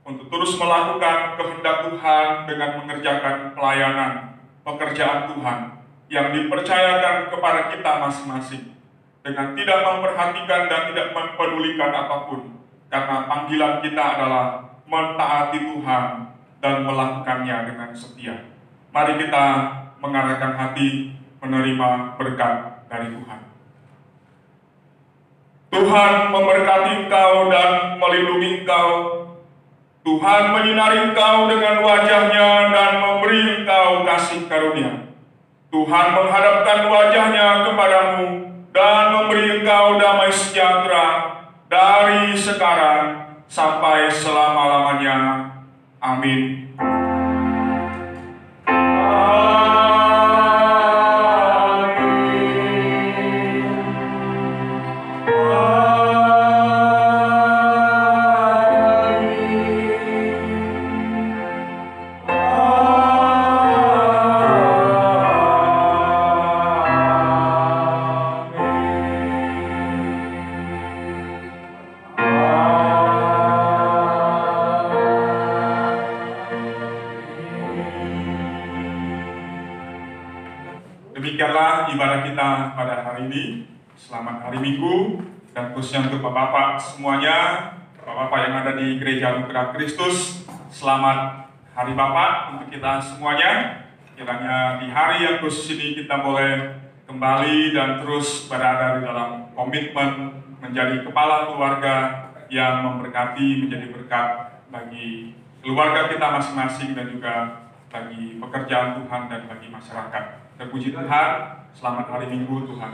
untuk terus melakukan kehendak Tuhan dengan mengerjakan pelayanan, pekerjaan Tuhan yang dipercayakan kepada kita masing-masing, dengan tidak memperhatikan dan tidak mempedulikan apapun, karena panggilan kita adalah mentaati Tuhan dan melakukannya dengan setia. Mari kita mengarahkan hati menerima berkat dari Tuhan. Tuhan memberkati engkau dan melindungi engkau. Tuhan menyinari engkau dengan wajah-Nya dan memberi engkau kasih karunia. Tuhan menghadapkan wajah-Nya kepadamu dan memberi engkau damai sejahtera dari sekarang sampai selama-lamanya. Amin. Demikianlah ibadah kita pada hari ini. Selamat hari Minggu, dan khususnya untuk Bapak-Bapak semuanya, Bapak-Bapak yang ada di Gereja Lutheran Kristus, selamat Hari Bapak untuk kita semuanya. Kiranya di hari yang khusus ini kita boleh kembali dan terus berada di dalam komitmen menjadi kepala keluarga yang memberkati, menjadi berkat bagi keluarga kita masing-masing dan juga bagi pekerjaan Tuhan dan bagi masyarakat. Terpuji Tuhan, selamat hari Minggu, Tuhan.